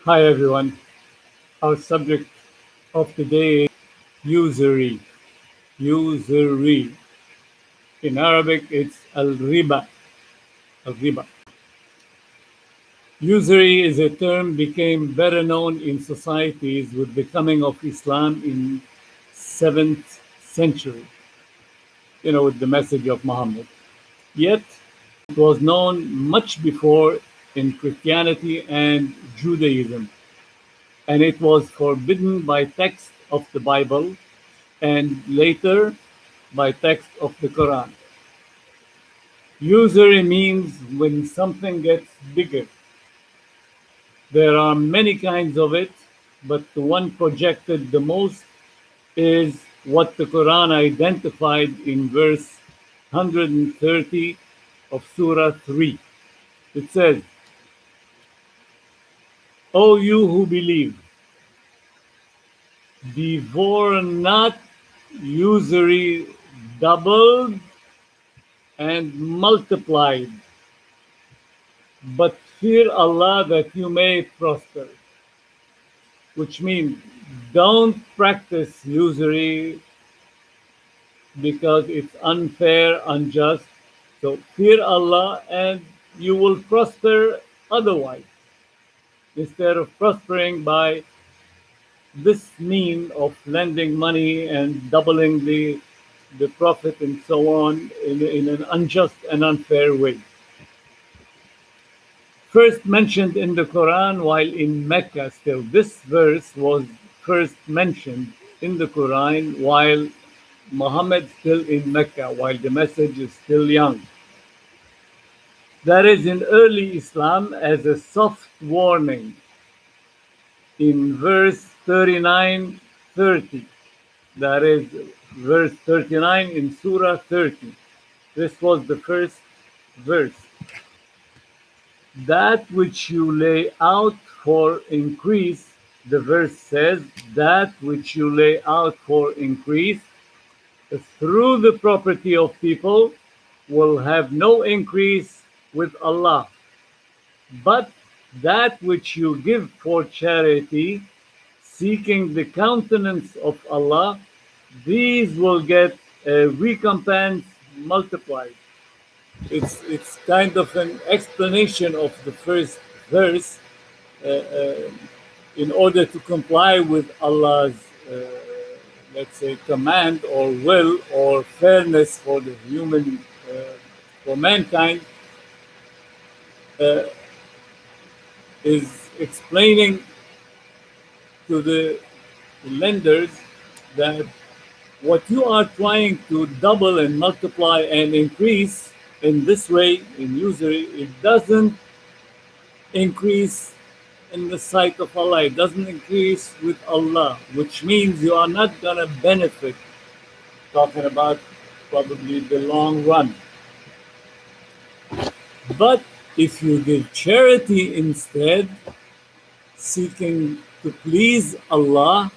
Hi everyone. Our subject of the day is usury. Usury. In Arabic, it's al-riba. Al-riba. Usury is a term became better known in societies with the coming of Islam in 7th century, with the message of Muhammad. Yet, it was known much before in Christianity and Judaism, and it was forbidden by text of the Bible and later by text of the Quran. Usury means when something gets bigger. There are many kinds of it, but the one projected the most is what the Quran identified in verse 130 of Surah 3. It says, O you who believe, devour not usury doubled and multiplied, but fear Allah that you may prosper. Which means don't practice usury because it's unfair, unjust. So fear Allah and you will prosper otherwise. Instead of prospering by this mean of lending money and doubling the profit and so on in an unjust and unfair way. First mentioned in the Quran while in Mecca still. This verse was first mentioned in the Quran while Muhammad still in Mecca, while the message is still young. That is in early Islam as a soft warning in verse 39-30. That is verse 39 in Surah 30. This was the first verse. That which you lay out for increase, the verse says, that which you lay out for increase through the property of people will have no increase with Allah. But that which you give for charity, seeking the countenance of Allah, these will get a recompense multiplied. It's kind of an explanation of the first verse in order to comply with Allah's let's say command or will or fairness for the human for mankind, is explaining to the lenders that what you are trying to double and multiply and increase in this way, in usury, it doesn't increase in the sight of Allah. It doesn't increase with Allah, which means you are not going to benefit, talking about probably the long run. But if you give charity instead, seeking to please Allah,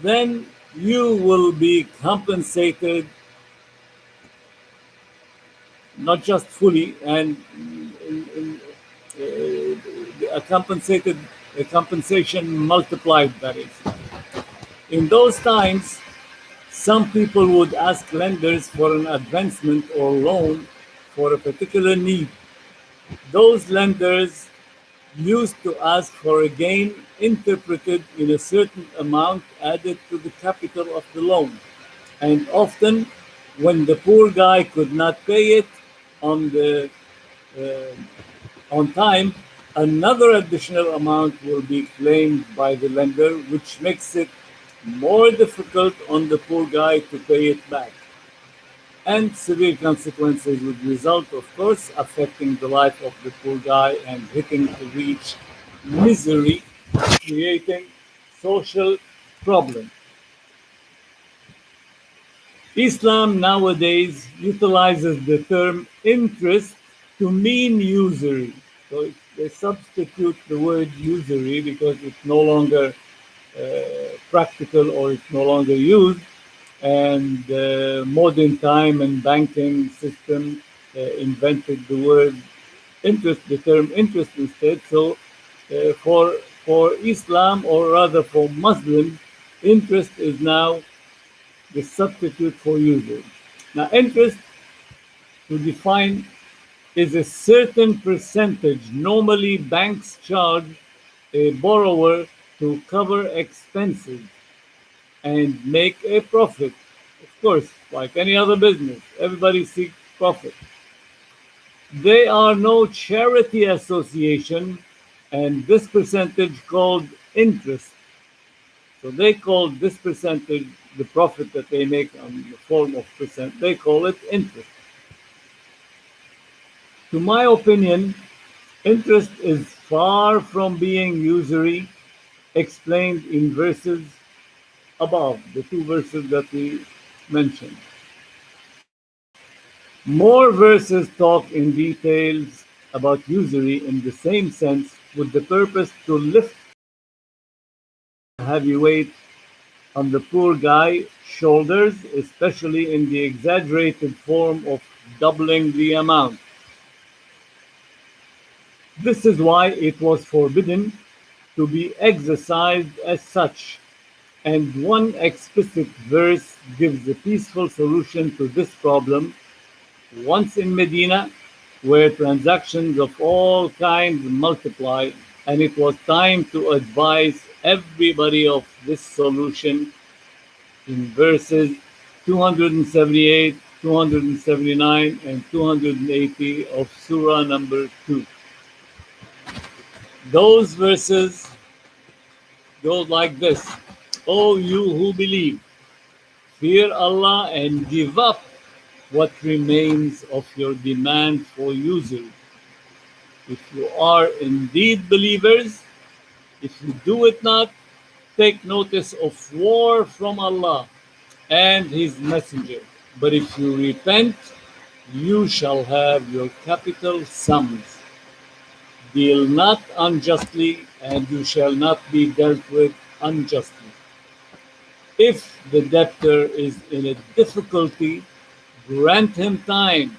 then you will be compensated not just fully and a compensation multiplied, that is. In those times, some people would ask lenders for an advancement or loan for a particular need. Those lenders used to ask for a gain interpreted in a certain amount added to the capital of the loan. And often, when the poor guy could not pay it on time, another additional amount will be claimed by the lender, which makes it more difficult on the poor guy to pay it back. And severe consequences would result, of course, affecting the life of the poor guy and hitting to reach misery, creating social problems. Islam nowadays utilizes the term interest to mean usury. So they substitute the word usury because it's no longer practical or it's no longer used. And modern time and banking system invented the word interest, the term interest instead. So for For Islam, or rather for Muslims, interest is now the substitute for usury. Now, interest, to define, is a certain percentage normally banks charge a borrower to cover expenses and make a profit. Of course, like any other business, everybody seeks profit. They are no charity association, and this percentage called interest. So they call this percentage, the profit that they make on the form of percent, they call it interest. To my opinion, interest is far from being usury, explained in verses above, the two verses that we mentioned. More verses talk in details about usury in the same sense, with the purpose to lift heavy weight on the poor guy's shoulders, especially in the exaggerated form of doubling the amount. This is why it was forbidden to be exercised as such, and one explicit verse gives a peaceful solution to this problem. Once in Medina, where transactions of all kinds multiplied, and it was time to advise everybody of this solution in verses 278, 279, and 280 of Surah number 2. Those verses go like this: O you who believe, fear Allah and give up what remains of your demand for usury. If you are indeed believers, if you do it not, take notice of war from Allah and His Messenger. But if you repent, you shall have your capital sums. Deal not unjustly, and you shall not be dealt with unjustly. If the debtor is in a difficulty, grant him time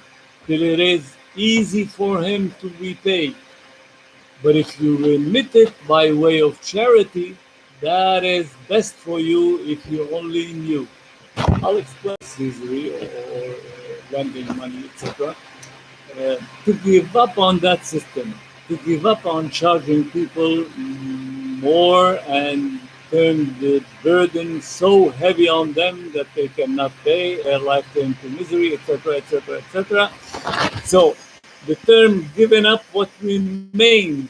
till it is easy for him to repay. But if you remit it by way of charity, that is best for you if you only knew. I'll explain usury or lending money, etc. To give up on that system, to give up on charging people more and turn the burden so heavy on them that they cannot pay, their life turn to misery, etc., etc., etc. So the term "giving up what remains,"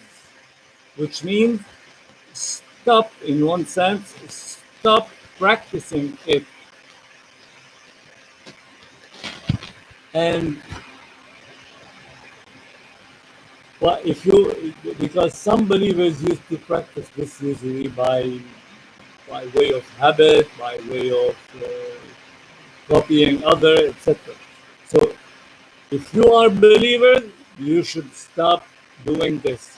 which means stop, in one sense, stop practicing it. And well, if you, because some believers used to practice this usually by way of habit, by way of copying other, etc. So if you are believers, you should stop doing this.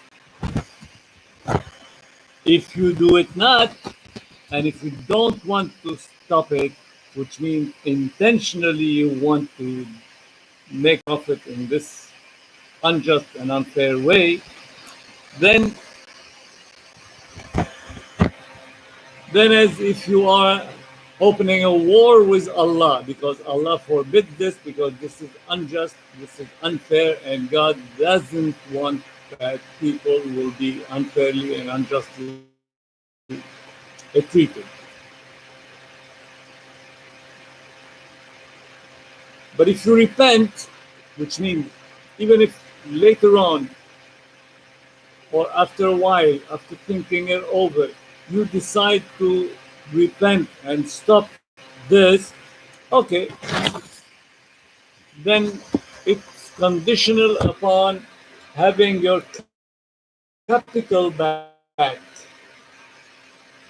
If you do it not, and if you don't want to stop it, which means intentionally you want to make profit in this unjust and unfair way, then as if you are opening a war with Allah, because Allah forbid this, because this is unjust, this is unfair, and God doesn't want that people will be unfairly and unjustly treated. But if you repent, which means even if later on or after a while, after thinking it over, you decide to repent and stop this, okay, then it's conditional upon having your capital back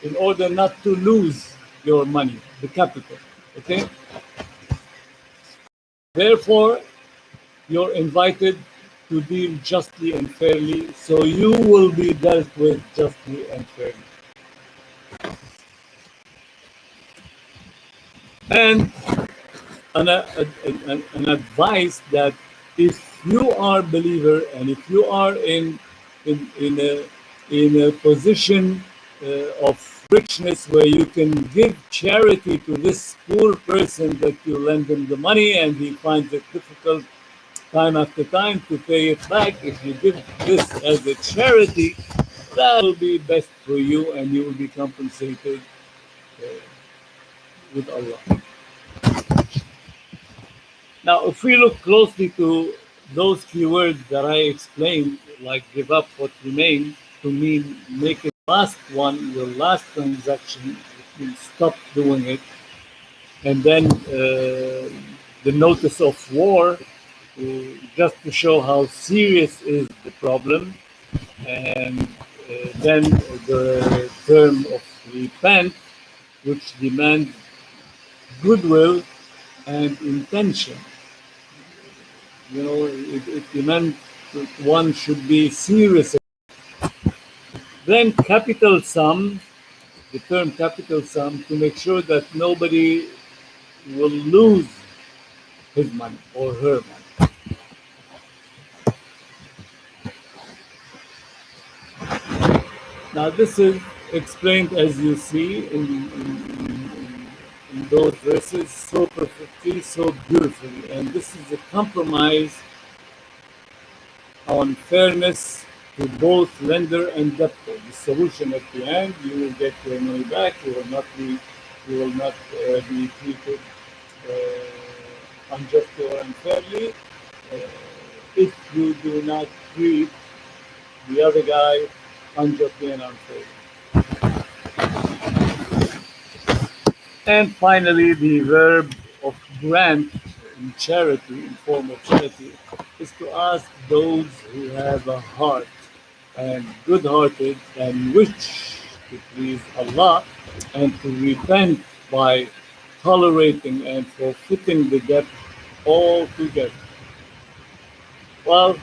in order not to lose your money, the capital, okay? Therefore, you're invited to deal justly and fairly, so you will be dealt with justly and fairly. And an advice that if you are a believer and if you are in a in a position of richness where you can give charity to this poor person that you lend him the money and he finds it difficult time after time to pay it back. If you give this as a charity, that will be best for you and you will be compensated with Allah. Now, if we look closely to those keywords that I explained, like give up what remains, to mean make it last one, your last transaction, it means stop doing it. And then the notice of war, just to show how serious is the problem. And then the term of repent, which demands goodwill and intention. You know, it demands that one should be serious. Then capital sum, the term capital sum, to make sure that nobody will lose his money or her money. Now this is explained as you see in those verses so perfectly, so beautifully. And this is a compromise on fairness to both lender and debtor. The solution at the end, you will get your money back. You will not be treated unjustly or unfairly if you do not treat the other guy unjustly and unfairly. And finally, the verb of grant in charity, in form of charity, is to ask those who have a heart and good-hearted and wish to please Allah and to repent by tolerating and forfeiting the debt altogether. Well,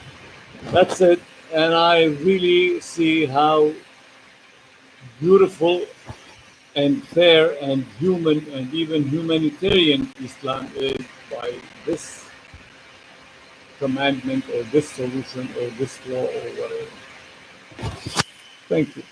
that's it. And I really see how beautiful and fair and human and even humanitarian Islam is by this commandment or this solution or this law or whatever. Thank you.